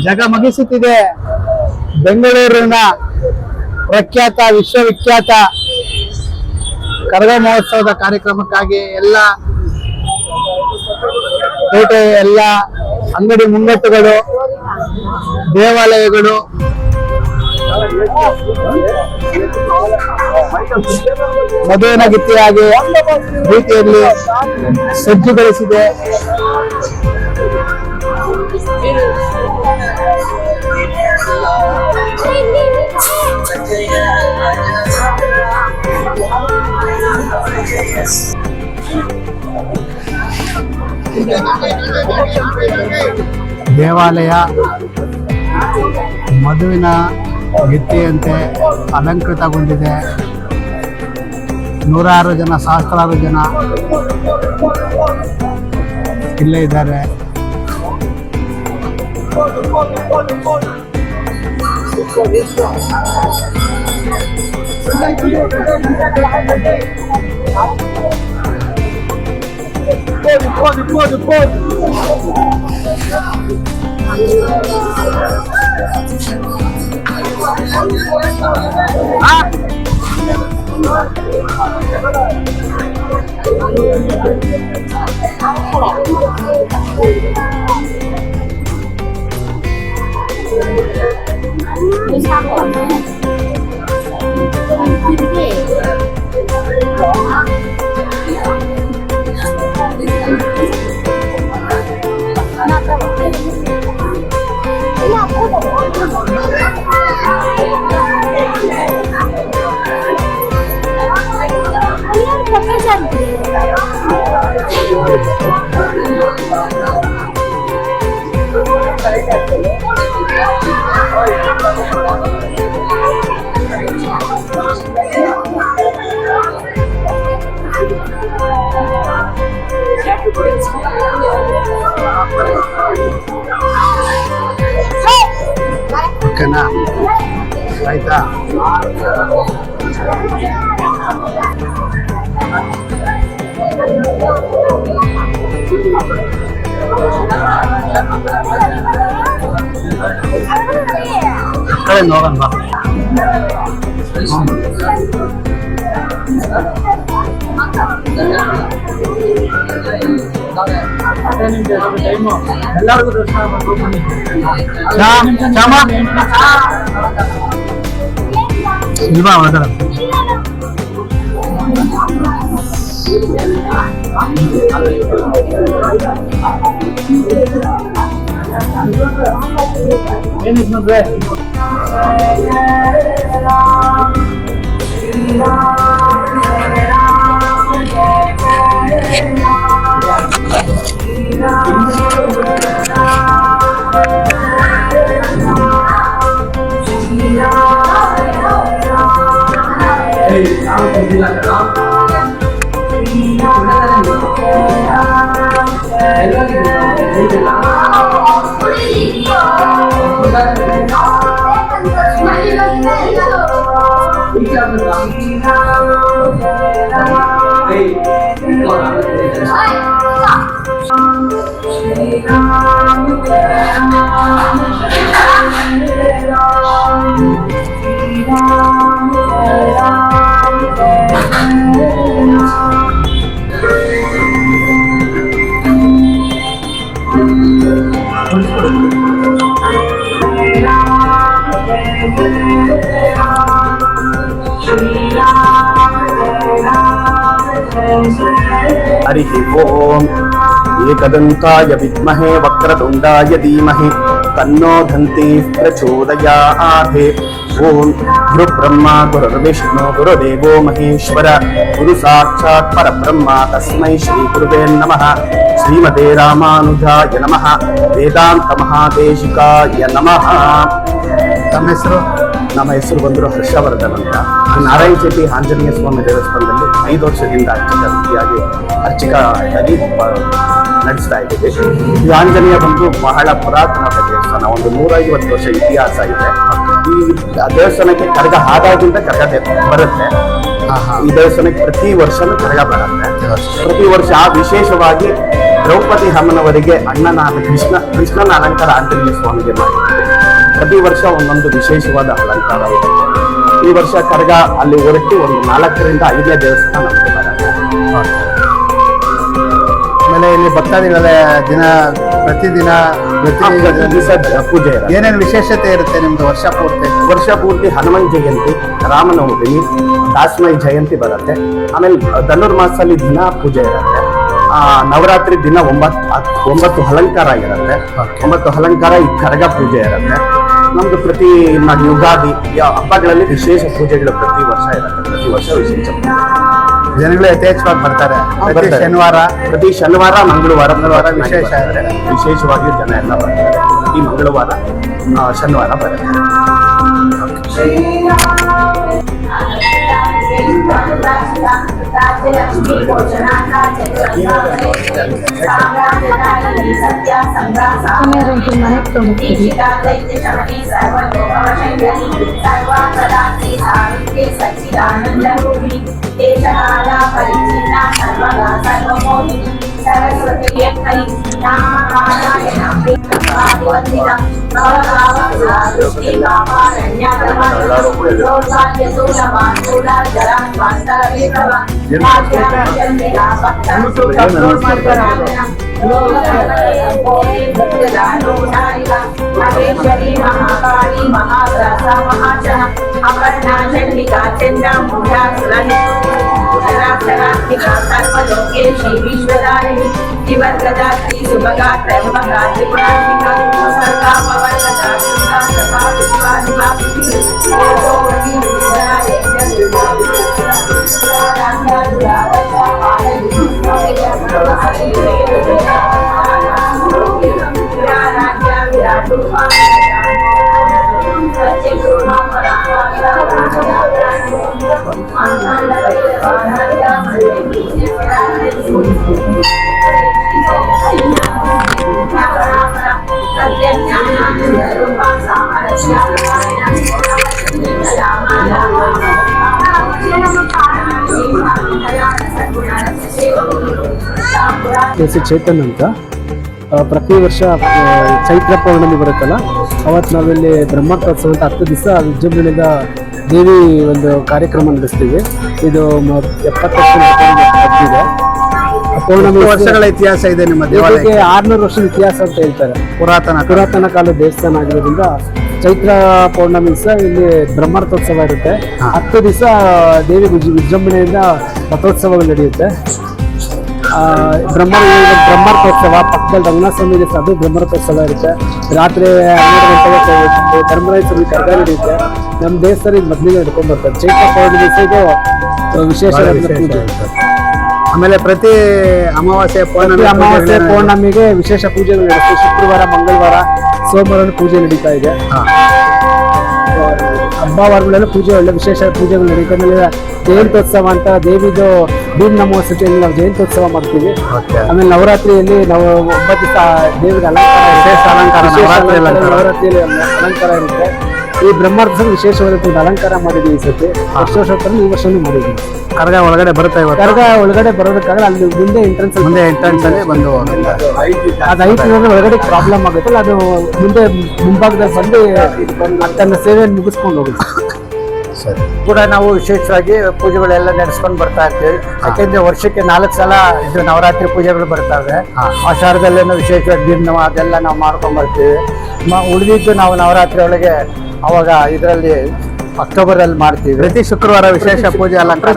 ಜಗಮಗಿಸುತ್ತಿದೆ. ಬೆಂಗಳೂರಿನ ಪ್ರಖ್ಯಾತ ವಿಶ್ವವಿಖ್ಯಾತ ಕರಗ ಮಹೋತ್ಸವದ ಕಾರ್ಯಕ್ರಮಕ್ಕಾಗಿ ಎಲ್ಲ ಪೇಟೆ, ಎಲ್ಲ ಅಂಗಡಿ ಮುಂಗಟ್ಟುಗಳು, ದೇವಾಲಯಗಳು ಮದುವಿನ ಗೀತೆಯಾಗಿ ರೀತಿಯಲ್ಲಿ ಸಜ್ಜುಗೊಳಿಸಿದೆ. ದೇವಾಲಯ ಮದುವಿನ ಗಿತ್ತಿಯಂತೆ ಅಲಂಕೃತಗೊಂಡಿದೆ. ನೂರಾರು ಜನ, ಸಹಸ್ರಾರು ಜನ ಇಲ್ಲೇ ಇದ್ದಾರೆ. ಓಕೆನಾ? ಆಯ್ತಾ? ಕಡೆ ನೋಡೋಣ ಬಾ. ಎಲ್ಲರಿಗೂ ದರ್ಶನ ಇಲ್ವಾ ಅವರ ಏನಿದ್ರೆ हरि ओम एकदंताय विद्महे वक्रतुंडाय धीमहि तन्नो दन्ति प्रचोदयात्। ओम गुरु ब्रह्मा गुरुर्विष्णु गुरुदेवो महेश्वर गुरु साक्षात् परब्रह्म तस्मै श्री गुरुवे नमः। श्रीमते रामानुजाय नमः। वेदांत महादेशिकाय नमः। ನಮ್ಮ ಹೆಸರು ಬಂದರು ಹರ್ಷವರ್ಧನ್ ಅಂತ. ನಾರಾಯಣ ಚೆಟ್ಟಿ ಆಂಜನೇಯ ಸ್ವಾಮಿ ದೇವಸ್ಥಾನದಲ್ಲಿ 5 ವರ್ಷದಿಂದ ಅರ್ಚಕರಾಗಿ ನಡೆಸ್ತಾ ಇದ್ದೀವಿ. ಈ ಆಂಜನೇಯ ಬಂದು ಬಹಳ ಪುರಾತನ ದೇವಸ್ಥಾನ, ಒಂದು 150 ವರ್ಷ ಇತಿಹಾಸ ಇದೆ. ಈ ದೇವಸ್ಥಾನಕ್ಕೆ ಕರಗ ಆದಾಗಿಂದ ಕರಗ ಬರುತ್ತೆ. ಈ ದೇವಸ್ಥಾನಕ್ಕೆ ಪ್ರತಿ ವರ್ಷನೂ ಕರಗ ಬರುತ್ತೆ. ಪ್ರತಿ ವರ್ಷ ವಿಶೇಷವಾಗಿ ದ್ರೌಪದಿ ಅಮ್ಮನವರಿಗೆ ಅಣ್ಣನಾದ ಕೃಷ್ಣನ ಅಲಂಕಾರ ಆಂಜನೇಯ ಸ್ವಾಮಿಗೆ ಮಾಡಿದ್ದೇವೆ. ಪ್ರತಿ ವರ್ಷ ಒಂದೊಂದು ವಿಶೇಷವಾದ ಅಲಂಕಾರ ಇದೆ. ಈ ವರ್ಷ ಕರಗ ಅಲ್ಲಿ ಹೊರಟು ಒಂದು 4 ರಿಂದ 5ನೇ ದೇವಸ್ಥಾನ ನಮಗೆ ಬರುತ್ತೆ. ಆಮೇಲೆ ಇಲ್ಲಿ ಭಕ್ತಾದಿಗಳ ಪ್ರತಿದಿನ ದಿವಸ ಪೂಜೆ ಇರುತ್ತೆ. ಏನೇನು ವಿಶೇಷತೆ ಇರುತ್ತೆ ನಿಮ್ದು ವರ್ಷ ಪೂರ್ತಿ? ಹನುಮನ್ ಜಯಂತಿ, ರಾಮನವಮಿ, ದಾಸಮೈ ಜಯಂತಿ ಬರುತ್ತೆ. ಆಮೇಲೆ ಧನುರ್ಮಾಸದಲ್ಲಿ ದಿನ ಪೂಜೆ ಇರುತ್ತೆ. ನವರಾತ್ರಿ ದಿನ 9 ಅಲಂಕಾರ ಇರುತ್ತೆ. 9 ಅಲಂಕಾರ, ಈ ಕರಗ ಪೂಜೆ ಇರುತ್ತೆ. ನಮ್ದು ಪ್ರತಿ ಯುಗಾದಿ ಹಬ್ಬಗಳಲ್ಲಿ ವಿಶೇಷ ಪೂಜೆಗಳು ಪ್ರತಿ ವರ್ಷ ಇರುತ್ತೆ. ಪ್ರತಿ ವರ್ಷ ವಿಶೇಷ ಜನಗಳು ಯಥೇಚ್ಛವಾಗಿ ಬರ್ತಾರೆ. ಪ್ರತಿ ಶನಿವಾರ ಮಂಗಳವಾರ ವಿಶೇಷವಾಗಿ ಜನ ಎಲ್ಲ ಬರ್ತಾರೆ. ಪ್ರತಿ ಮಂಗಳವಾರ ಶನಿವಾರ ಬರುತ್ತೆ. ಮಹೇಶ್ವರಿ ಮಹಾಕಾಳಿ ಮಹಾಗ್ರಾಸ ಮಹಾಶನ ಅಪರ್ಣಾ ಚಂಡಿಕಾ ಚಂದ್ರಮೂಢಾ ಸುರಾಕ್ಷರಾತ್ಮಿಕಾ ಸರ್ವಲೋಕೇಶಿ ವಿಶ್ವಧಾರಿಣಿ ಶಿವರ್ಗದಾತ್ರಿ ಸುಭಗಾ ತ್ರಯಂಬಕಾ ತ್ರಿಪುರಾತ್ಮಿಕಾ ಸರ್ಗಾ ಪವರ್ಗತಾ ದುರ್ಗಾ ಸಭಾ ವಿಶ್ವಾಧಿಪಾ ಓಂ ಹೆಸರು ಚೇತನ್ ಅಂತ. ಪ್ರತಿ ವರ್ಷ ಚೈತ್ರ ಪೌರ್ಣಮಿ ಬರುತ್ತಲ್ಲ, ಅವತ್ತು ನಾವಿಲ್ಲಿ ಬ್ರಹ್ಮೋತ್ಸವ ಅಂತ 10 ದಿವಸ ವಿಜೃಂಭಣೆಯಿಂದ ದೇವಿ ಒಂದು ಕಾರ್ಯಕ್ರಮ ನಡೆಸ್ತೀವಿ. ಇದು 70 ವರ್ಷ ಇದೆ. ಪೌರ್ಣಮಿ ವರ್ಷಗಳ ಇತಿಹಾಸ ಇದೆ ನಿಮ್ಮ ದೇವಾಲಯಕ್ಕೆ. 600 ವರ್ಷದ ಇತಿಹಾಸ ಅಂತ ಹೇಳ್ತಾರೆ. ಪುರಾತನ ಕಾಲದ ದೇವಸ್ಥಾನ ಆಗಿರೋದ್ರಿಂದ ಚೈತ್ರ ಪೌರ್ಣಮಿ ದಿವಸ ಇಲ್ಲಿ ಬ್ರಹ್ಮೋತ್ಸವ ಇರುತ್ತೆ. 10 ದಿವಸ ದೇವಿ ವಿಜೃಂಭಣೆಯಿಂದ ರಥೋತ್ಸವಗಳು ನಡೆಯುತ್ತೆ. ಬ್ರಹ್ಮೋತ್ಸವ ಪಕ್ಕದಲ್ಲಿ ರಂಗನಾಥ ಸ್ವಾಮಿ ಇದೆ, ಅದು ಬ್ರಹ್ಮೋತ್ಸವ ಇರುತ್ತೆ. ರಾತ್ರಿ 12 ಗಂಟೆಗೆ ಧರ್ಮರಾಯ ಸ್ವಾಮಿ ಕರ್ಗ ನಡೆಯುತ್ತೆ. ನಮ್ಮ ದೇವಸ್ಥಾನ ಮೊದಲಿಗೆ ನಡ್ಕೊಂಡು ಬರ್ತಾರೆ. ಚೈತ್ರ ಪೌರ್ಣಮಿ ದಿವಸ ಇದು ವಿಶೇಷ ಪೂಜೆ. ಆಮೇಲೆ ಪ್ರತಿ ಅಮಾವಾಸ್ಯೆ ಪೌರ್ಣಮಿಗೆ ವಿಶೇಷ ಪೂಜೆಗಳು ನಡೆಯುತ್ತೆ. ಶುಕ್ರವಾರ, ಮಂಗಳವಾರ, ಸೋಮವಾರ ಪೂಜೆ ನಡೀತಾ ಇದೆ. ಹಬ್ಬವಾರಗಳೆಲ್ಲ ಪೂಜೆ, ಒಳ್ಳೆ ವಿಶೇಷ ಪೂಜೆಗಳು ನಡೀತಾ. ಆಮೇಲೆ ಜಯಂತ್ಯೋತ್ಸವ ಅಂತ ದೇವಿದು ಭೀಮ್ ನಮೋತ್ಸವದಲ್ಲಿ ನಾವು ಜಯಂತ್ಯೋತ್ಸವ ಮಾಡ್ತೀವಿ. ಆಮೇಲೆ ನವರಾತ್ರಿಯಲ್ಲಿ ನಾವು 9 ದಿವಸ ದೇವಿಗೆ ನವರಾತ್ರಿಯಲ್ಲಿ ಅಲಂಕಾರ ಇರುತ್ತೆ. ಈ ಬ್ರಹ್ಮೋತ್ಸವ ವಿಶೇಷವಾದ ಅಲಂಕಾರ ಮಾಡಿದ್ವಿ ಈ ಸತಿ. ವರ್ಷ ಈ ವರ್ಷನೂ ಮಾಡಿದ್ವಿ. ಕರಗ ಒಳಗಡೆ ಬರುತ್ತೆ. ಕರಗ ಒಳಗಡೆ ಬರೋದಕ್ಕಾಗಲ್ಲ, ಅಲ್ಲಿ ಮುಂದೆ ಎಂಟ್ರೆನ್ಸ್ ಅಲ್ಲಿ ಬಂದು ಅದು 5 ಒಳಗಡೆ ಪ್ರಾಬ್ಲಮ್ ಆಗುತ್ತಲ್ಲ, ಅದು ಮುಂದೆ ಮುಂಭಾಗದಲ್ಲಿ ಬಂದು ತನ್ನ ಸೇವೆಯನ್ನು ಮುಗಿಸ್ಕೊಂಡು ಹೋಗುತ್ತೆ. ಸರಿ. ಕೂಡ ನಾವು ವಿಶೇಷವಾಗಿ ಪೂಜೆಗಳೆಲ್ಲ ನಡೆಸ್ಕೊಂಡು ಬರ್ತಾ ಇರ್ತೀವಿ. ಯಾಕೆಂದ್ರೆ ವರ್ಷಕ್ಕೆ 4 ಸಲ ಇದು ನವರಾತ್ರಿ ಪೂಜೆಗಳು ಬರ್ತವೆ. ಆಷಾಢದಲ್ಲೇನು ವಿಶೇಷವಾಗಿ ದಿನ ಅದೆಲ್ಲ ನಾವು ಮಾಡ್ಕೊಂಡ್ ಬರ್ತೀವಿ. ಉಳಿದಿದ್ದು ನಾವು ನವರಾತ್ರಿ ಒಳಗೆ ಅವಾಗ ಇದರಲ್ಲಿ ಅಕ್ಟೋಬರ್ ಅಲ್ಲಿ ಮಾಡ್ತೀವಿ. ಪ್ರತಿ ಶುಕ್ರವಾರ ವಿಶೇಷ ಪೂಜೆ ಅಲಂಕಾರ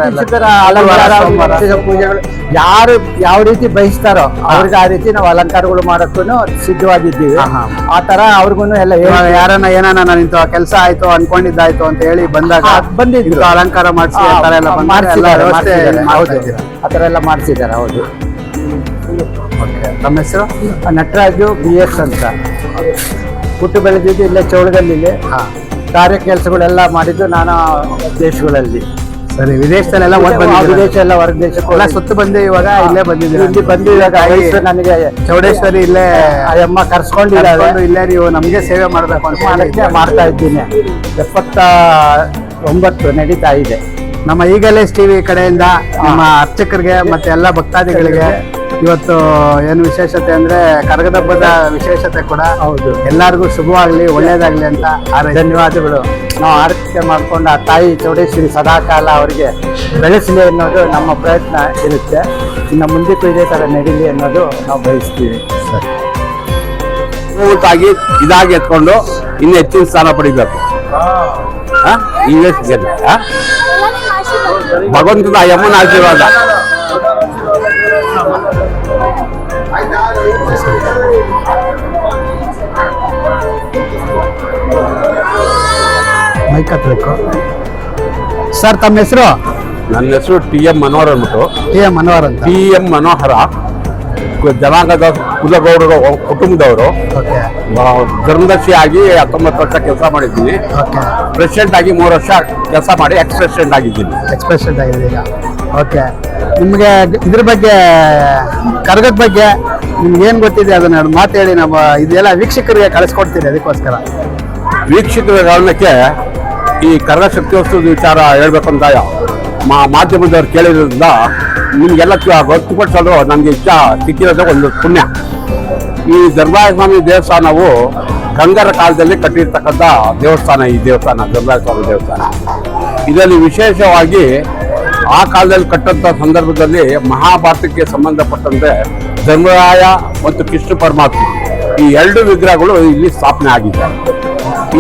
ಪೂಜೆಗಳು ಯಾರು ಯಾವ ರೀತಿ ಬಯಸ್ತಾರೋ ಅವ್ರಿಗೆ ಆ ರೀತಿ ನಾವು ಅಲಂಕಾರಗಳು ಮಾಡಕ್ಕೂ ಸಿದ್ಧವಾಗಿದ್ದೀವಿ. ಆ ತರ ಅವ್ರಿಗೂ ಎಲ್ಲ ಯಾರನ್ನ ಏನಾನ ನಾನು ಇಂಥ ಕೆಲಸ ಆಯ್ತು ಅನ್ಕೊಂಡಿದ್ದಾಯ್ತು ಅಂತ ಹೇಳಿ ಬಂದಾಗ ಬಂದಿದ್ರು ಅಲಂಕಾರ ಮಾಡಿಸಿ ಆ ತರ ಎಲ್ಲ ಮಾಡಿಸಿದ್ದಾರೆ. ಹೌದು. ನಮ್ಮ ಹೆಸರು ನಟರಾಜು BS ಅಂತ. ಹುಟ್ಟು ಬೆಳೆದಿದ್ದು ಇಲ್ಲೇ ಚೌಳದಲ್ಲಿ. ಕಾರ್ಯ ಕೆಲಸಗಳೆಲ್ಲ ಮಾಡಿದ್ದು ನಾನಾ ದೇಶಗಳಲ್ಲಿ. ಸರಿ. ವಿದೇಶದಲ್ಲೆಲ್ಲ ವಿದೇಶ ಎಲ್ಲ ಹೊರ ದೇಶಕ್ಕೆಲ್ಲ ಸುತ್ತು ಬಂದು ಇವಾಗ ಇಲ್ಲೇ ಬಂದಿದ್ದೀವಿ. ಇಲ್ಲಿ ಬಂದು ಇವಾಗ ನನಗೆ ಚೌಡೇಶ್ವರಿ ಇಲ್ಲೇ ಅಮ್ಮ ಕರ್ಸ್ಕೊಂಡಿದ್ದಾರೆ. ಇಲ್ಲೇ ನೀವು ನಮಗೆ ಸೇವೆ ಮಾಡಬೇಕು ಅಂತ ಮಾಡ್ತಾ ಇದ್ದೀನಿ. 79 ನಡೀತಾ ಇದೆ. ನಮ್ಮ ಈಗಲೇ ಟಿವಿ ಕಡೆಯಿಂದ ನಮ್ಮ ಅರ್ಚಕರಿಗೆ ಮತ್ತೆ ಎಲ್ಲ ಭಕ್ತಾದಿಗಳಿಗೆ ಇವತ್ತು ಏನು ವಿಶೇಷತೆ ಅಂದ್ರೆ ಕರಗದ ಹಬ್ಬದ ವಿಶೇಷತೆ ಕೂಡ ಹೌದು. ಎಲ್ಲರಿಗೂ ಶುಭವಾಗ್ಲಿ ಒಳ್ಳೇದಾಗ್ಲಿ ಅಂತ ಧನ್ಯವಾದಗಳು. ನಾವು ಆರೈಕೆ ಮಾಡ್ಕೊಂಡು ಆ ತಾಯಿ ಚೌಡೇಶ್ವರಿ ಸದಾಕಾಲ ಅವರಿಗೆ ಬೆಳೆಸಲಿ ಅನ್ನೋದು ನಮ್ಮ ಪ್ರಯತ್ನ ಇರುತ್ತೆ. ಇನ್ನು ಮುಂದಕ್ಕೂ ಇದೇ ಥರ ನಡೀಲಿ ಅನ್ನೋದು ನಾವು ಬಯಸ್ತೀವಿ. ಆಗಿ ಇದಾಗಿ ಎತ್ಕೊಂಡು ಇನ್ನು ಹೆಚ್ಚಿನ ಸ್ಥಾನ ಪಡಿಬೇಕು. ಭಗವಂತನ ಯಮನ ಆಶೀರ್ವಾದ. ಮೈಕ್ ಹತ್ಬೇಕು ಸರ್. ತಮ್ಮ ಹೆಸರು? ನನ್ನ ಹೆಸರು TM ಮನೋಹರ್ ಅಂದ್ಬಿಟ್ಟು. TM ಮನೋಹರ್ ಅಂತ. TM ಮನೋಹರ ಜನಾಂಗದ ಕುಲಗೌಡರು ಕುಟುಂಬದವರು. ಓಕೆ ಧರ್ಮದರ್ಶಿ ಆಗಿ 19 ವರ್ಷ ಕೆಲಸ ಮಾಡಿದ್ದೀನಿ. ಓಕೆ. ಪ್ರೆಸಿಡೆಂಟ್ ಆಗಿ 3 ವರ್ಷ ಕೆಲಸ ಮಾಡಿ ಎಕ್ಸ್ ಪ್ರೆಸಿಡೆಂಟ್ ಆಗಿದ್ದೀನಿ. ಎಕ್ಸ್ಪ್ರೆಷನ್ ಆಗಿದೆ ಈಗ. ಓಕೆ. ನಿಮಗೆ ಇದ್ರ ಬಗ್ಗೆ ಕರಗದ ಬಗ್ಗೆ ನಿಮ್ಗೆ ಏನು ಗೊತ್ತಿದೆ ಅದನ್ನ ಎರಡು ಮಾತು ಹೇಳಿ. ನಮ್ಮ ಇದೆಲ್ಲ ವೀಕ್ಷಕರಿಗೆ ಕಳಿಸ್ಕೊಡ್ತೀರಿ, ಅದಕ್ಕೋಸ್ಕರ. ವೀಕ್ಷಕರ ಕಾರಣಕ್ಕೆ ಈ ಕರಗ ಶಕ್ತಿಯೋತ್ಸವದ ವಿಚಾರ ಹೇಳ್ಬೇಕಂತ ಮಾಧ್ಯಮದವ್ರು ಕೇಳಿರೋದ್ರಿಂದ ನಿಮ್ಗೆಲ್ಲ ಗೊತ್ತುಪಡಿಸೋದು ನಮ್ಗೆ ಇಷ್ಟ ಸಿಕ್ಕಿರೋದು ಒಂದು ಪುಣ್ಯ. ಈ ಧರ್ಮರಾಯ ಸ್ವಾಮಿ ದೇವಸ್ಥಾನವು ಗಂಗರ ಕಾಲದಲ್ಲಿ ಕಟ್ಟಿರ್ತಕ್ಕಂಥ ದೇವಸ್ಥಾನ. ಈ ದೇವಸ್ಥಾನ ಧರ್ಮರಾಯ ಸ್ವಾಮಿ ದೇವಸ್ಥಾನ. ಇದರಲ್ಲಿ ವಿಶೇಷವಾಗಿ ಆ ಕಾಲದಲ್ಲಿ ಕಟ್ಟಂತ ಸಂದರ್ಭದಲ್ಲಿ ಮಹಾಭಾರತಕ್ಕೆ ಸಂಬಂಧಪಟ್ಟಂತೆ ಧರ್ಮರಾಯ ಮತ್ತು ಕೃಷ್ಣ ಪರಮಾತ್ಮ ಈ 2 ವಿಗ್ರಹಗಳು ಇಲ್ಲಿ ಸ್ಥಾಪನೆ ಆಗಿದ್ದಾರೆ.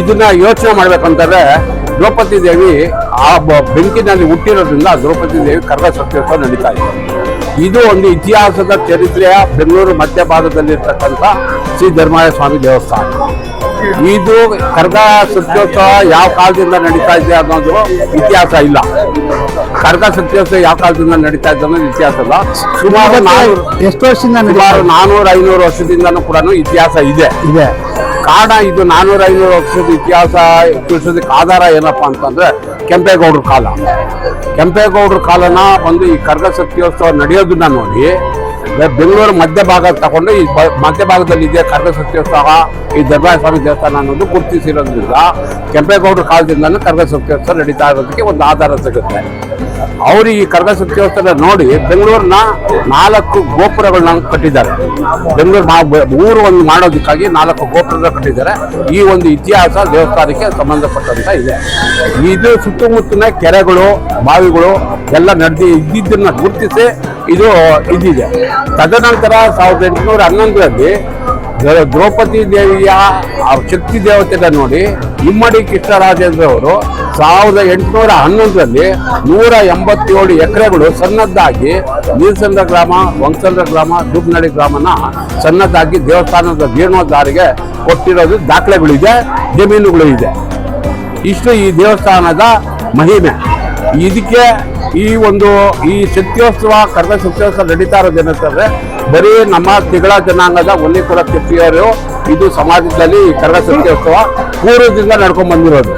ಇದನ್ನ ಯೋಚನೆ ಮಾಡ್ಬೇಕಂತಂದ್ರೆ ದ್ರೌಪದಿ ದೇವಿ ಆ ಬೆಂಕಿನಲ್ಲಿ ಹುಟ್ಟಿರೋದ್ರಿಂದ ದ್ರೌಪದಿ ದೇವಿ ಕರಗ ಶಕ್ತಿಯೋತ್ಸವ ನಡೀತಾ ಇದೆ. ಇದು ಒಂದು ಇತಿಹಾಸದ ಚರಿತ್ರೆಯ ಬೆಂಗಳೂರು ಮಧ್ಯಭಾಗದಲ್ಲಿರ್ತಕ್ಕಂಥ ಶ್ರೀ ಧರ್ಮರಾಯ ಸ್ವಾಮಿ ದೇವಸ್ಥಾನ. ಇದು ಕರಗ ಶಕ್ತಿಯೋತ್ಸವ ಯಾವ ಕಾಲದಿಂದ ನಡೀತಾ ಇದೆ ಅನ್ನೋದು ಇತಿಹಾಸ ಇಲ್ಲ. ಕರಗ ಶಕ್ತಿಯೋತ್ಸವ ಯಾವ ಕಾಲದಿಂದ ನಡೀತಾ ಇದೆ ಅನ್ನೋದು ಇತಿಹಾಸ ಇಲ್ಲ. ಸುಮಾರು ಎಷ್ಟು ವರ್ಷದಿಂದ? ಸುಮಾರು 400-500 ವರ್ಷದಿಂದನೂ ಕೂಡ ಇತಿಹಾಸ ಇದೆ. ಕಾರಣ ಇದು 400-500 ವರ್ಷದ ಇತಿಹಾಸ ತಿಳಿಸೋದಕ್ಕೆ ಆಧಾರ ಏನಪ್ಪಾ ಅಂತಂದ್ರೆ ಕೆಂಪೇಗೌಡರ ಕಾಲ. ಕೆಂಪೇಗೌಡರ ಕಾಲನ ಒಂದು ಈ ಕರಗ ಶಕ್ತಿಯೋತ್ಸವ ನಡೆಯೋದನ್ನ ನೋಡಿ ಬೆಂಗಳೂರು ಮಧ್ಯಭಾಗ ತಗೊಂಡು ಈ ಮಧ್ಯಭಾಗದಲ್ಲಿ ಇದೆ ಕರಗ ಶಕ್ತಿಯೋತ್ಸವ, ಈ ಧರ್ಮರಾಯ ಸ್ವಾಮಿ ದೇವಸ್ಥಾನ ಅನ್ನೋದು ಗುರುತಿಸಿರೋದ್ರಿಂದ ಕೆಂಪೇಗೌಡರ ಕಾಲದಿಂದನೂ ಕರಗ ಶಕ್ತಿಯೋತ್ಸವ ನಡೀತಾ ಇರೋದಕ್ಕೆ ಒಂದು ಆಧಾರ ಸಿಗುತ್ತೆ. ಅವರು ಈ ಕರಗ ಶಕ್ತಿಯೋತ್ಸವ ನೋಡಿ ಬೆಂಗಳೂರಿನ 4 ಗೋಪುರಗಳನ್ನ ಕಟ್ಟಿದ್ದಾರೆ. ಬೆಂಗಳೂರು ಊರು ಒಂದು ಮಾಡೋದಕ್ಕಾಗಿ 4 ಗೋಪುರ ಕಟ್ಟಿದ್ದಾರೆ. ಈ ಒಂದು ಇತಿಹಾಸ ದೇವಸ್ಥಾನಕ್ಕೆ ಸಂಬಂಧಪಟ್ಟಂತ ಇದೆ. ಇದು ಸುತ್ತಮುತ್ತಲಿನ ಕೆರೆಗಳು, ಬಾವಿಗಳು ಎಲ್ಲ ನಡೆದಿ ಇದ್ದಿದ್ದನ್ನ ಗುರುತಿಸಿ ಇದು ಇದಿದೆ. ತದನಂತರ 1811ರಲ್ಲಿ ದ್ರೌಪದಿ ದೇವಿಯ ಶಕ್ತಿ ದೇವತೆನ ನೋಡಿ ಇಮ್ಮಡಿ ಕೃಷ್ಣರಾಜೇಂದ್ರ ಅವರು 1811ರಲ್ಲಿ 187 ಎಕರೆಗಳು ಸನ್ನದ್ಧಾಗಿ ನೀಲಸಂದ್ರ ಗ್ರಾಮ, ವಂಗಸಂದ್ರ ಗ್ರಾಮ, ದುಬ್ನಳ್ಳಿ ಗ್ರಾಮನ ಸನ್ನದ್ಧಾಗಿ ದೇವಸ್ಥಾನದ ಜೀರ್ಣೋದ್ಧಾರಿಗೆ ಕೊಟ್ಟಿರೋದು ದಾಖಲೆಗಳಿದೆ, ಜಮೀನುಗಳು ಇದೆ. ಇಷ್ಟು ಈ ದೇವಸ್ಥಾನದ ಮಹಿಮೆ. ಇದಕ್ಕೆ ಈ ಶಕ್ತಿಯೋತ್ಸವ ಕರಗ ಶಕ್ತಿಯೋತ್ಸವ ನಡೀತಾ ಇರೋದೇನಂತಂದ್ರೆ ಬರೀ ನಮ್ಮ ತಿಗಳ ಜನಾಂಗದ ಒನ್ನಿಕುಲ ಕಿಪ್ಪಿಯರು ಇದು ಸಮಾಜದಲ್ಲಿ ಈ ಕರಗ ಶಕ್ತಿಯೋತ್ಸವ ಪೂರ್ವದಿಂದ ನಡ್ಕೊಂಡ್ ಬಂದಿರೋದು.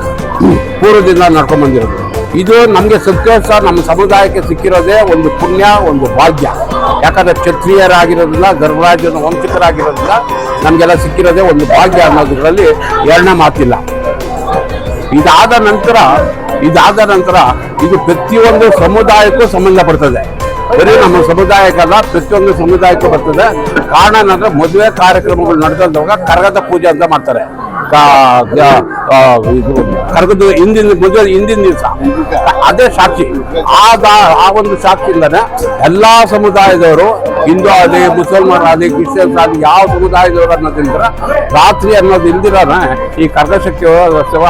ಇದು ನಮಗೆ ಶಕ್ತಿಯೋತ್ಸವ ನಮ್ಮ ಸಮುದಾಯಕ್ಕೆ ಸಿಕ್ಕಿರೋದೇ ಒಂದು ಪುಣ್ಯ, ಒಂದು ಭಾಗ್ಯ. ಯಾಕಂದ್ರೆ ಕ್ಷತ್ರಿಯರಾಗಿರೋದ್ರಿಂದ, ಧರ್ಮರಾಜನ ವಂಶಿಕರಾಗಿರೋದ್ರಿಂದ ನಮಗೆಲ್ಲ ಸಿಕ್ಕಿರೋದೇ ಒಂದು ಭಾಗ್ಯ ಅನ್ನೋದ್ರಲ್ಲಿ ಎರಡನೇ ಮಾತಿಲ್ಲ. ಇದಾದ ನಂತರ ಇದು ಪ್ರತಿಯೊಂದು ಸಮುದಾಯಕ್ಕೂ ಸಂಬಂಧಪಡ್ತದೆ. ಬರೀ ನಮ್ಮ ಸಮುದಾಯಕ್ಕಲ್ಲ, ಪ್ರತಿಯೊಂದು ಸಮುದಾಯಕ್ಕೂ ಬರ್ತದೆ. ಕಾರಣ ಏನಂದ್ರೆ ಮದುವೆ ಕಾರ್ಯಕ್ರಮಗಳು ನಡೆದಾಗ ಕರಗದ ಪೂಜೆ ಅಂತ ಮಾಡ್ತಾರೆ. ಕರಗದ ಮದುವೆ ಹಿಂದಿನ ದಿವಸ ಅದೇ ಸಾಕ್ಷಿ. ಆ ಒಂದು ಸಾಕ್ಷಿಯಿಂದನೇ ಎಲ್ಲಾ ಸಮುದಾಯದವರು, ಹಿಂದೂ ಆಗಲಿ, ಮುಸಲ್ಮಾನರಾಗಲಿ, ಕ್ರಿಶ್ಚಿಯನ್ಸ್ ಆಗಲಿ, ಯಾವ ಸಮುದಾಯದವರು ಅನ್ನೋದ್ರಿಂದ ರಾತ್ರಿ ಅನ್ನೋದು ಇಲ್ದಿರಾನೆ ಈ ಕರಗ ಶಕ್ತಿಯೋತ್ಸವ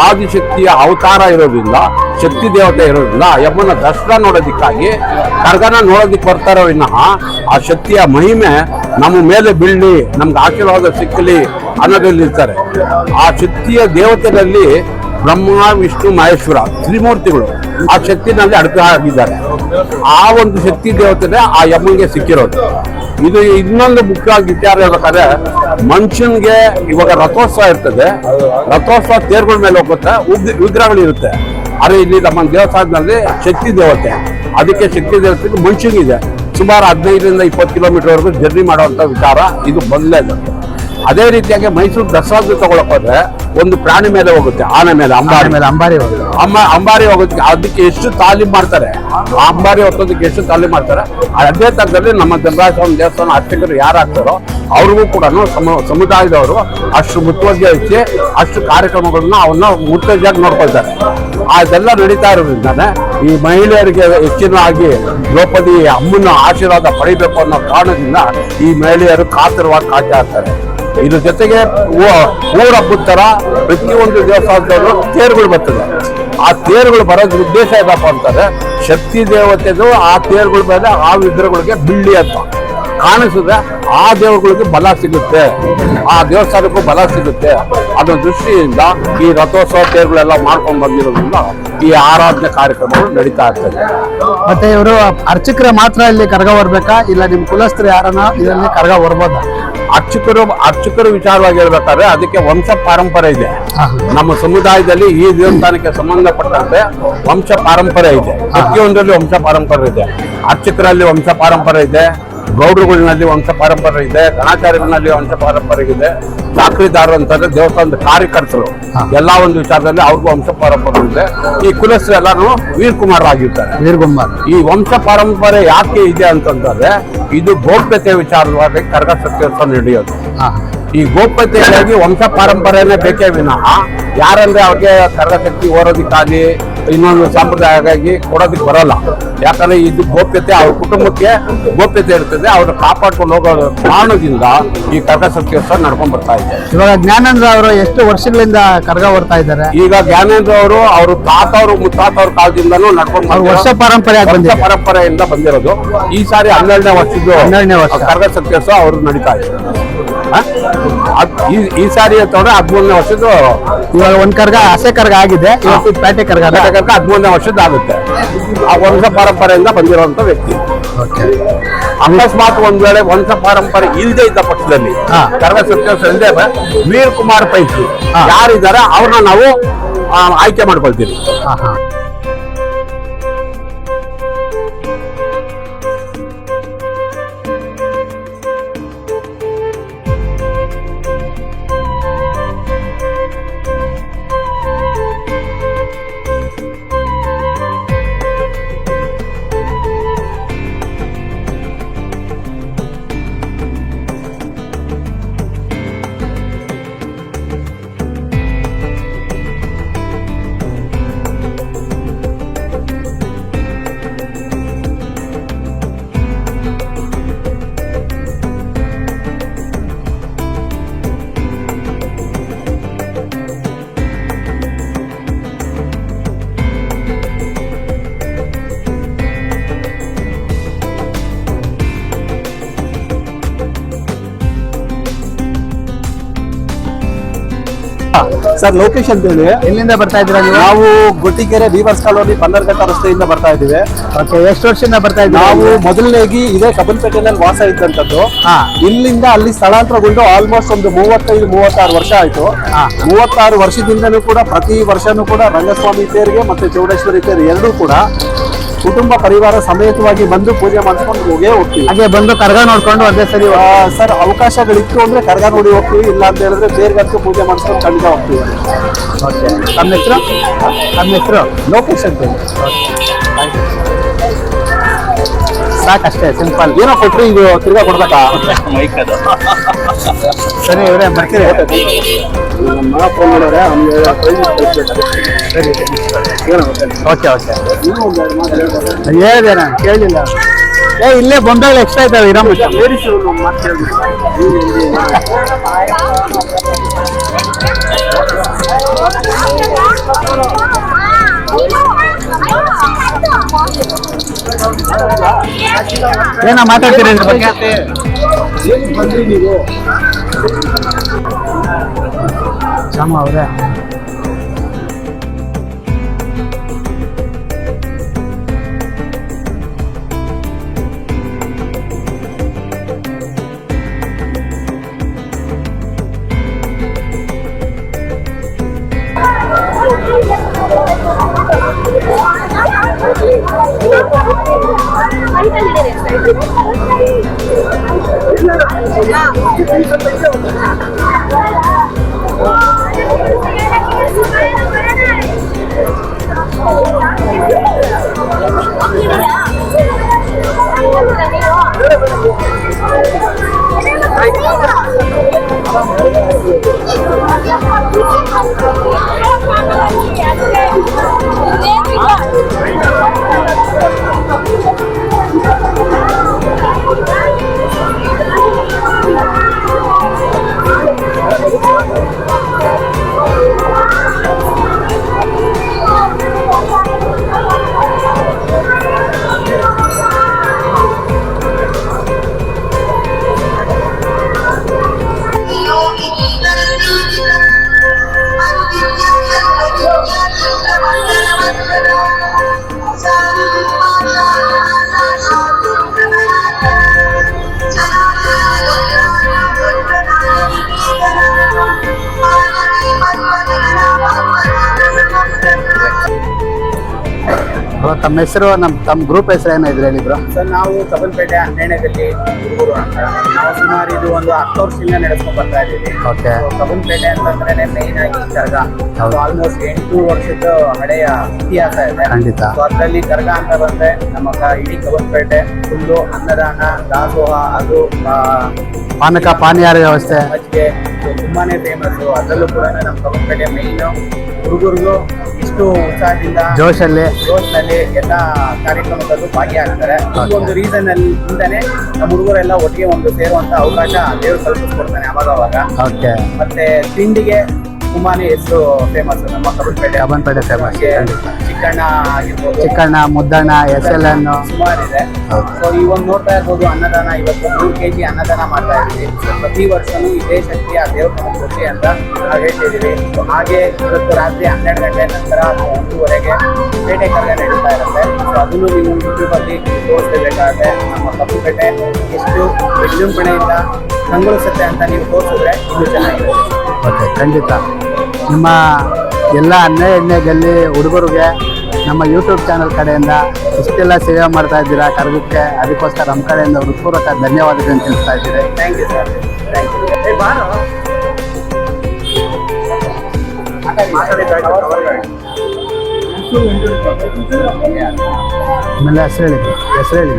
ಆದಿಶಕ್ತಿಯ ಅವತಾರ ಇರೋದ್ರಿಂದ, ಶಕ್ತಿ ದೇವತೆ ಇರೋದ್ರಿಂದ ಯಮ್ಮನ ದರ್ಶನ ನೋಡೋದಕ್ಕಾಗಿ ಕರಗನ ನೋಡೋದಿಕ್ಕೆ ಬರ್ತಾರೋ ವಿನಃ ಆ ಶಕ್ತಿಯ ಮಹಿಮೆ ನಮ್ಮ ಮೇಲೆ ಬೀಳಲಿ, ನಮ್ಗೆ ಆಶೀರ್ವಾದ ಸಿಕ್ಕಲಿ ಅನ್ನೋದ್ರಲ್ಲಿ ಇರ್ತಾರೆ. ಆ ಶಕ್ತಿಯ ದೇವತೆಗಳಲ್ಲಿ ಬ್ರಹ್ಮ, ವಿಷ್ಣು, ಮಹೇಶ್ವರ ತ್ರಿಮೂರ್ತಿಗಳು ಆ ಶಕ್ತಿನಲ್ಲಿ ಅಡಕ ಆಗಿದ್ದಾರೆ. ಆ ಒಂದು ಶಕ್ತಿ ದೇವತೆನೇ ಆ ಯಮ್ಮನಿಗೆ ಸಿಕ್ಕಿರೋದು. ಇದು ಇನ್ನೊಂದು ಮುಖ್ಯವಾಗಿ ವಿಚಾರ ಹೇಳ್ಬೇಕಾದ್ರೆ, ಮನುಷ್ಯನ್ಗೆ ಇವಾಗ ರಥೋತ್ಸವ ಇರ್ತದೆ. ರಥೋತ್ಸವ ತೇರ್ಗಳ ಮೇಲೆ ಹೋಗುತ್ತೆ, ವಿಗ್ರಹಗಳಿರುತ್ತೆ. ಆದರೆ ಇಲ್ಲಿ ನಮ್ಮ ದೇವಸ್ಥಾನದಲ್ಲಿ ಶಕ್ತಿ ದೇವತೆ, ಅದಕ್ಕೆ ಶಕ್ತಿ ದೇವತೆಗೆ ಮನುಷ್ಯನಿದೆ. ಸುಮಾರು 15-20 ಕಿಲೋಮೀಟರ್ ವರೆಗೂ ಜರ್ನಿ ಮಾಡುವಂಥ ವಿಚಾರ ಇದು ಮೊದಲೇದು. ಅದೇ ರೀತಿಯಾಗಿ ಮೈಸೂರು ದಸರಾದ್ದು ತಗೊಳಕ್ ಹೋದ್ರೆ ಒಂದು ಪ್ರಾಣಿ ಮೇಲೆ ಹೋಗುತ್ತೆ, ಆನೆ ಮೇಲೆ, ಅಂಬಾರಿ ಮೇಲೆ. ಅಂಬಾರಿ ಹೋಗೋದಕ್ಕೆ ಅದಕ್ಕೆ ಎಷ್ಟು ತಾಲೀಮ್ ಮಾಡ್ತಾರೆ, ಆ ಅಂಬಾರಿ ಹೊತ್ತೋದಕ್ಕೆ ಎಷ್ಟು ತಾಲೀಮ್ ಮಾಡ್ತಾರೆ. ಅದೇ ತರದಲ್ಲಿ ನಮ್ಮ ಧರ್ಮರಾಜಸ್ವಾಮಿ ದೇವಸ್ಥಾನ ಅರ್ಚಕರು ಯಾರು ಆಗ್ತಾರೋ ಅವ್ರಿಗೂ ಕೂಡ ಸಮುದಾಯದವರು ಅಷ್ಟು ಮುತುವರ್ಜಿ ವಹಿಸಿ ಅಷ್ಟು ಕಾರ್ಯಕ್ರಮಗಳನ್ನ ಅವನ್ನ ಮುತುವರ್ಜಿಯಾಗಿ ನೋಡ್ಕೊಳ್ತಾರೆ. ಅದೆಲ್ಲ ನಡೀತಾ ಇರೋದ್ರಿಂದಾನೆ ಈ ಮಹಿಳೆಯರಿಗೆ ಹೆಚ್ಚಿನವಾಗಿ ದ್ರೌಪದಿ ಅಮ್ಮನ ಆಶೀರ್ವಾದ ಪಡಿಬೇಕು ಅನ್ನೋ ಕಾರಣದಿಂದ ಈ ಮಹಿಳೆಯರು ಕಾತರವಾಗಿ ಕಾಯ್ತಾ ಇರ್ತಾರೆ. ಇದ್ರ ಜೊತೆಗೆ ಊರ ಹಬ್ಬದ ತರ ಪ್ರತಿಯೊಂದು ದೇವಸ್ಥಾನದವರು ತೇರುಗಳು ಬರ್ತದೆ. ಆ ತೇರುಗಳು ಬರೋದ್ರ ಉದ್ದೇಶ ಏನಪ್ಪ ಅಂತಾರೆ, ಶಕ್ತಿ ದೇವತೆದು ಆ ತೇರುಗಳ ಮೇಲೆ ಆ ವಿಗ್ರಹಗಳಿಗೆ ಬಿಳ್ಳಿ ಅಂತ ಕಾಣಿಸಿದ್ರೆ ಆ ದೇವರುಗಳಿಗೆ ಬಲ ಸಿಗುತ್ತೆ, ಆ ದೇವಸ್ಥಾನಕ್ಕೂ ಬಲ ಸಿಗುತ್ತೆ ಅನ್ನೋ ದೃಷ್ಟಿಯಿಂದ ಈ ರಥೋತ್ಸವ ತೇರುಗಳೆಲ್ಲ ಮಾಡ್ಕೊಂಡು ಬಂದಿರೋದ್ರಿಂದ ಈ ಆರಾಧನೆ ಕಾರ್ಯಕ್ರಮಗಳು ನಡೀತಾ ಇರ್ತದೆ. ಮತ್ತೆ ಇವರು ಅರ್ಚಕರ ಮಾತ್ರ ಇಲ್ಲಿ ಕರಗ ಹೊರಬೇಕಾ, ಇಲ್ಲ ನಿಮ್ ಕುಲಸ್ಥರು ಯಾರನ್ನ ಇದರಲ್ಲಿ ಕರಗ ಹೊರಬೋದಾ? ಅರ್ಚಕರು ವಿಚಾರವಾಗಿ ಹೇಳ್ಬೇಕಾದ್ರೆ ಅದಕ್ಕೆ ವಂಶ ಪಾರಂಪರೆ ಇದೆ. ನಮ್ಮ ಸಮುದಾಯದಲ್ಲಿ ಈ ದೇವಸ್ಥಾನಕ್ಕೆ ಸಂಬಂಧಪಟ್ಟಂತೆ ವಂಶ ಪಾರಂಪರೆ ಇದೆ. ಪ್ರತಿಯೊಂದರಲ್ಲಿ ವಂಶ ಪಾರಂಪರೆ ಇದೆ. ಅರ್ಚಕರಲ್ಲಿ ವಂಶ ಪಾರಂಪರೆ ಇದೆ, ಗೌಡರುಗಳಲ್ಲಿ ವಂಶ ಪಾರಂಪರೆ ಇದೆ, ಗಣಾಚಾರ್ಯಗಳಲ್ಲಿ ವಂಶ ಪಾರಂಪರೆ ಇದೆ, ಚಾಕ್ರಿದಾರರು ಅಂತಂದ್ರೆ ದೇವಸ್ಥಾನದ ಕಾರ್ಯಕರ್ತರು ಎಲ್ಲಾ ಒಂದು ವಿಚಾರದಲ್ಲಿ ಅವ್ರಿಗೂ ವಂಶ ಪಾರಂಪರೆ ಇದೆ. ಈ ಕುಲಸ್ಥರು ಎಲ್ಲಾನು ವೀರಕುಮಾರ್ ಆಗಿರ್ತಾರೆ. ಈ ವಂಶ ಪಾರಂಪರೆ ಯಾಕೆ ಇದೆ ಅಂತಂದ್ರೆ ಇದು ಗೋಪ್ಯತೆ ವಿಚಾರವಾಗಿ ಕರಗ ಸತ್ಯೋತ್ಸವ ನಡೆಯೋದು. ಈ ಗೋಪ್ಯತೆಯಾಗಿ ವಂಶ ಪಾರಂಪರೆನೇ ಬೇಕೇ ವಿನಃ ಯಾರಂದ್ರೆ ಅವ್ರಿಗೆ ಕರಗ ಶಕ್ತಿ ಓರೋದಿಕ್ಕಾಗಿ ಇನ್ನೊಂದು ಸಂಪ್ರದಾಯವಾಗಿ ಕೊಡೋದಕ್ಕೆ ಬರಲ್ಲ. ಯಾಕಂದ್ರೆ ಇದು ಗೋಪ್ಯತೆ ಅವ್ರ ಕುಟುಂಬಕ್ಕೆ ಗೋಪ್ಯತೆ ಇರ್ತದೆ, ಅವ್ರು ಕಾಪಾಡ್ಕೊಂಡು ಹೋಗೋ ಕಾರಣದಿಂದ ಈ ಕರಗ ಸತ್ಯೋತ್ಸವ ನಡ್ಕೊಂಡ್ ಬರ್ತಾ ಇದೆ. ಇವಾಗ ಜ್ಞಾನೇಂದ್ರ ಅವರು ಎಷ್ಟು ವರ್ಷಗಳಿಂದ ಕರಗ ಹೊರ್ತಾ ಇದ್ದಾರೆ? ಈಗ ಜ್ಞಾನೇಂದ್ರ ಅವರು ಅವ್ರ ತಾತವ್ರು ಮುತ್ತಾತವ್ರ ಕಾಲದಿಂದನೂ ನಡ್ಕೊಂಡು ವರ್ಷ ಪರಂಪರೆಯಿಂದ ಬಂದಿರೋದು. ಈ ಸಾರಿ 12ನೇ ವರ್ಷ ಕರಗ ಸತ್ಯೋತ್ಸವ ಅವರು ನಡೀತಾ ಇದೆ. ಈ ಸಾರಿ ಅಂತಂದ್ರೆ 13ನೇ ವರ್ಷದ್ದು. ಇವಾಗ ಒಂದ್ ಕರ್ಗ ಹಸೆ ಕರ್ಗ ಆಗಿದೆ, ಪೇಟೆ ಕರ್ಗ 13ನೇ ವರ್ಷದ್ದು ಆಗುತ್ತೆ. ಆ ವಂಶ ಪಾರಂಪರೆಯಿಂದ ಬಂದಿರುವಂತ ವ್ಯಕ್ತಿ. ಅಕಸ್ಮಾತ್ ಒಂದ್ ವೇಳೆ ವಂಶ ಪಾರಂಪರೆ ಇಲ್ಲದೆ ಇದ್ದ ಪಕ್ಷದಲ್ಲಿ ಕರಗ ಸತ್ಯೋತ್ಸವ ವೀರಕುಮಾರ್ ಪೈಕಿ ಯಾರಿದ್ದಾರೆ ಅವ್ರನ್ನ ನಾವು ಆಯ್ಕೆ ಮಾಡ್ಕೊಳ್ತೀವಿ. ಸರ್ ಲೋಕೇಶ್ ಅಂತ ಹೇಳಿ. ಎಲ್ಲಿಂದ ಬರ್ತಾ ಇದ್ದೀರಾ ನೀವು? ನಾವು ಗೊಟ್ಟಿಗೆರೆ ವೀವರ್ಸ್ ಕಾಲೋನಿ ಬನ್ನರ್ಘಟ್ಟ ರಸ್ತೆಯಿಂದ ಬರ್ತಾ ಇದ್ದೀವಿ. ಎಷ್ಟು ವರ್ಷದಿಂದ ಬರ್ತಾ ಇದ್ದೀವಿ? ನಾವು ಮೊದಲನೇಗಿ ಇದೇ ಕಬ್ಬನ್ಪೇಟೆಯಲ್ಲಿ ವಾಸ ಇದ್ದಂಥದ್ದು. ಇಲ್ಲಿಂದ ಅಲ್ಲಿ ಸ್ಥಳಾಂತರಗೊಂಡು ಆಲ್ಮೋಸ್ಟ್ ಒಂದು 35-36 ವರ್ಷ ಆಯ್ತು. 36 ವರ್ಷದಿಂದನೂ ಕೂಡ ಪ್ರತಿ ವರ್ಷನೂ ಕೂಡ ರಂಗಸ್ವಾಮಿ ತೇರಿಗೆ ಮತ್ತೆ ಚೌಡೇಶ್ವರಿ ತೇರು ಎರಡೂ ಕೂಡ ಕುಟುಂಬ ಪರಿವಾರ ಸಮೇತವಾಗಿ ಬಂದು ಪೂಜೆ ಮಾಡಿಸ್ಕೊಂಡು ಹೋಗ್ತೀವಿ. ಹಾಗೆ ಬಂದು ಕರ್ಗ ನೋಡ್ಕೊಂಡು ಅದೇ ಸರಿ ಸರ್ ಅವಕಾಶಗಳಿತ್ತು ಅಂದ್ರೆ ಕರ್ಗ ನೋಡಿ ಹೋಗ್ತೀವಿ, ಇಲ್ಲ ಅಂತ ಹೇಳಿದ್ರೆ ಬೇರ್ಗಂತೂ ಪೂಜೆ ಮಾಡಿಸ್ಕೊಂಡು ಖಂಡಿತ ಹೋಗ್ತೀವಿ. ನಮ್ಮ ಹೆಸರು ಲೋಕೇಶ್ ಅಂತ ಹೇಳಿ. ಸಾಕಷ್ಟೇ, ಸಿಂಪಲ್. ಏನೋ ಕೊಟ್ರಿ ಇದು ತಿರ್ಗಾ ಕೊಡ್ಬೇಕಾ? ಸರಿ ಇವರೇ ಬರ್ತೀರಿ. ಓಕೆ ಹೇಳಿದೆ ನಾನು ಕೇಳಿಲ್ಲ. ಇಲ್ಲೇ ಬೊಂಬೆಗಳು ಎಕ್ಸ್ಟ್ರಾ ಇದ್ದಾವೆ ಇರೋ ಏನೋ ಮಾತಾಡ್ತೀರಿ ಇದ್ರ ಬಗ್ಗೆ? ಶ್ಯಾಮ ಅವರೇ ತಮ್ಮ ಹೆಸರು ತಮ್ಮ ಗ್ರೂಪ್ ಹೆಸರು ಏನಾದ್ರು ಹೇಳಿ ಬ್ರೋ. ಸರ್ ನಾವು ಕಬ್ಬನ್ಪೇಟೆ 12ನೇದಲ್ಲಿ ಹುಡುಗರು ಅಂತ ನಾವು ಸುಮಾರು ಇದು ಒಂದು 10 ವರ್ಷದಿಂದ ನಡೆಸ್ಕೊಂಡು ಬರ್ತಾ ಇದ್ದೀವಿ. ಓಕೆ. ಕಬ್ಬನ್ಪೇಟೆ ಅಂತಂದ್ರೆ ಮೇನ್ ಆಗಿ ಕರ್ಗ ಆಲ್ಮೋಸ್ಟ್ 8 ವರ್ಷದ ಹಳೆಯ ಇತಿಹಾಸ ಇದೆ. ಖಂಡಿತ. ಸೊ ಅದರಲ್ಲಿ ಕರ್ಗ ಅಂತ ಬಂದ್ರೆ ನಮ್ಮ ಇಡೀ ಕಬ್ಬನ್ಪೇಟೆ ಫುಲ್ಲು ಅನ್ನದಾನ, ದಾಸೋಹ, ಅದು ಪಾನಕ ಪಾನೀಯಾರ ವ್ಯವಸ್ಥೆ ಮಜ್ಜಿಗೆ ತುಂಬಾನೇ ಫೇಮಸ್. ಅದರಲ್ಲೂ ಕೂಡ ನಮ್ಮ ಕಬ್ಬನ್ಪೇಟೆ ಮೇನ್ ಹುಡುಗರಿಗೂ ಇಷ್ಟು ಉತ್ಸಾಹದಿಂದ ಜೋಶ್ನಲ್ಲಿ ಎಲ್ಲ ಕಾರ್ಯಕ್ರಮದಲ್ಲೂ ಭಾಗಿಯಾಗ್ತಾರೆ. ಒಂದು ರೀಸನ್ ಅಲ್ಲಿ ಇಂದಾನೆ ನಮ್ಮ ಹುಡುಗರೆಲ್ಲ ಒಟ್ಟಿಗೆ ಒಂದು ಸೇರುವಂತ ಅವಕಾಶ ದೇವರು ಕಲ್ಪಿಸ್ಕೊಡ್ತಾನೆ ಅವಾಗ. ಓಕೆ. ಮತ್ತೆ ತಿಂಡಿಗೆ ತುಂಬಾನೇ ಹೆಸರು ಫೇಮಸ್ ನಮ್ಮ ಕಬ್ಬನ್ಪೇಟೆ ಫೇಮಸ್. ಚಿಕ್ಕಣ್ಣ ಆಗಿರ್ಬೋದು, ಚಿಕ್ಕಣ್ಣ, ಮುದ್ದಣ್ಣ, SLN ಸುಮಾರಿದೆ. ಸೊ ಈ ಒಂದು ನೋಡ್ತಾ ಇರ್ಬೋದು ಅನ್ನದಾನ, ಇವತ್ತು 3 kg ಅನ್ನದಾನ ಮಾಡ್ತಾ ಇದ್ದೀವಿ. ಪ್ರತಿ ವರ್ಷನೂ ಇದೇ ಶಕ್ತಿ ಆ ದೇವ್ರ ನಮಗೆ ಕೊಡ್ಲಿ ಅಂತ ನಾವು ಹೇಳ್ತಿದ್ದೀವಿ. ಹಾಗೆ ಇವತ್ತು ರಾತ್ರಿ 12 ಗಂಟೆ ನಂತರ 1:30ಗೆ ಪೇಟೆ ಕರ್ಗ ನಡೀತಾ ಇರುತ್ತೆ. ಸೊ ಅದನ್ನು ನೀವು ಯೂಟ್ಯೂಬಲ್ಲಿ ತೋರಿಸಲೇಬೇಕಾದ್ರೆ ನಮ್ಮ ಕಬ್ಬನ್ಪೇಟೆ ಎಷ್ಟು ವಿಜೃಂಭಣೆಯಿಂದ ಕಂಗೊಳಿಸುತ್ತೆ ಅಂತ ನೀವು ತೋರಿಸಿದ್ರೆ ಇನ್ನೂ ಚೆನ್ನಾಗಿರುತ್ತೆ. ಓಕೆ, ಖಂಡಿತ. ನಿಮ್ಮ ಎಲ್ಲ 12ನೇ ಗಲ್ಲಿ ಹುಡುಗರಿಗೆ ನಮ್ಮ ಯೂಟ್ಯೂಬ್ ಚಾನಲ್ ಕಡೆಯಿಂದ ಇಷ್ಟೆಲ್ಲ ಸೇವೆ ಮಾಡ್ತಾ ಇದ್ದೀರಾ ಕರ್ಗಕ್ಕೆ, ಅದಕ್ಕೋಸ್ಕರ ನಮ್ಮ ಕಡೆಯಿಂದ ಹೃತ್ಪೂರ್ವಕ ಧನ್ಯವಾದಗಳನ್ನು ತಿಳಿಸ್ತಾ ಇದ್ದೀರಿ. Thank you sir, thank you. ಆಮೇಲೆ ಹೆಸರು ಹೇಳಿ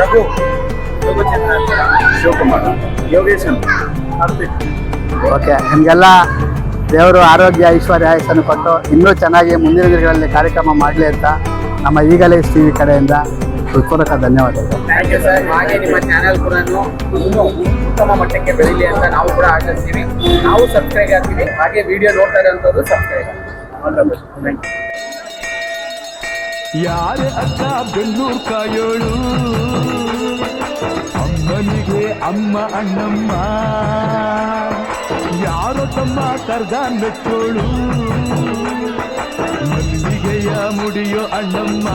ರಘು, ಶಿವಕುಮಾರ್, ಯೋಗೇಶ್ ಅಂತ. ಓಕೆ, ನಿಮಗೆಲ್ಲ ದೇವರು ಆರೋಗ್ಯ ಐಶ್ವರ್ಯ ಆಯಸ್ಸನ್ನು ಕೊಟ್ಟು ಇನ್ನೂ ಚೆನ್ನಾಗಿ ಮುಂದಿನ ದಿನಗಳಲ್ಲಿ ಕಾರ್ಯಕ್ರಮ ಮಾಡಲಿ ಅಂತ ನಮ್ಮ ಈಗಲೇ TV ಕಡೆಯಿಂದ ಹೃತ್ಪೂರ್ವಕ ಧನ್ಯವಾದಗಳು. Thank you sir. ಹಾಗೆ ನಿಮ್ಮ ಚಾನಲ್ ಕೂಡ ಇನ್ನೂ ಉತ್ತಮ ಮಟ್ಟಕ್ಕೆ ಬೆಳೀಲಿ ಅಂತ ನಾವು ಕೂಡ ಆಶಿಸ್ತೀವಿ. ನಾವು ಸಬ್ಸ್ಕ್ರೈಬ್ ಆಗ್ತೀವಿ, ಹಾಗೆ ವಿಡಿಯೋ ನೋಡ್ತಾ ಇರೋಂಥದ್ದು ಸಬ್ಸ್ಕ್ರೈಬ್. Thank you. ಯಾರ ಅಕ್ಕ ಬೆಂಗಳೂರು ಕಾಯೋಳು, ಅಮ್ಮನಿಗೆ ಅಮ್ಮ ಅಣ್ಣಮ್ಮ, ಯಾರೋ ತಮ್ಮ ಕರ್ಗ ಮೆಚ್ಚೋಳು, ಮಲ್ಲಿಗೆಯ ಮುಡಿಯೋ ಅಣ್ಣಮ್ಮ,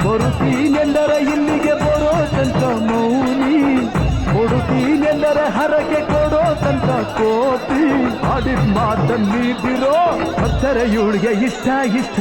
ಬರುತ್ತೀನೆಂದರ ಇಲ್ಲಿಗೆ ಬರೋ ತನಕ ಮೌನಿ, ಕೊಡುತ್ತೀನೆಂದರ ಹರಕೆ ಕೊಡೋ ತನಕ ಕೋತಿ, ಆಡಿದ ಮಾತನ್ನಿದಿರೋ ಭಕ್ತರ ಇವಳಿಗೆ ಇಷ್ಟ ಇಷ್ಟ.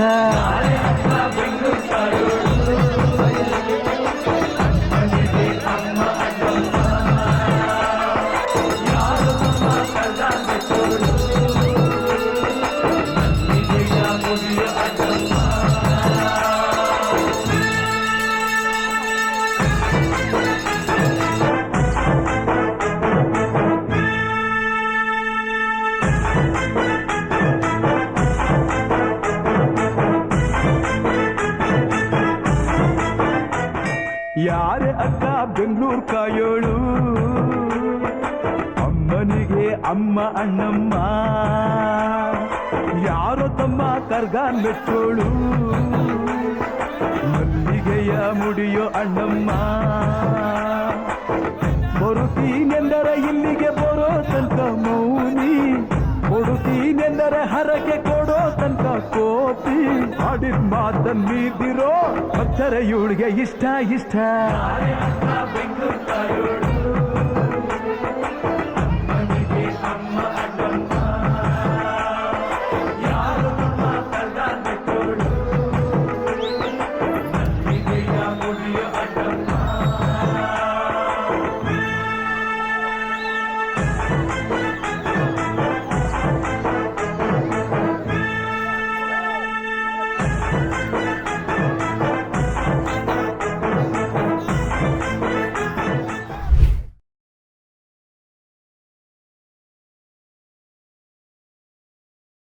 ಯಾರೇ ಅಕ್ಕ ಬೆಂಗಳೂರು ಕಾಯೋಳು, ಅಮ್ಮನಿಗೆ ಅಮ್ಮ ಅಣ್ಣಮ್ಮ, ಯಾರೋ ತಮ್ಮ ಕರ್ಗ ಮೆಚ್ಚೋಳು, ಮಲ್ಲಿಗೆಯ ಮುಡಿಯೋ ಅಣ್ಣಮ್ಮ, ಬರುತ್ತೀನೆಂದರ ಇಲ್ಲಿಗೆ ಬರೋ ತನಕ ಮೌನಿ, ಕೊಡುತ್ತೀನೆಂದರೆ ಹರಕೆ ಕೊಡೋ ತನಕ ಕೋತಿ, ಆಡಿದ ಮಾತನ್ನಿದಿರೋ ಭಕ್ತರ ಇವಳಿಗೆ ಇಷ್ಟ ಇಷ್ಟ.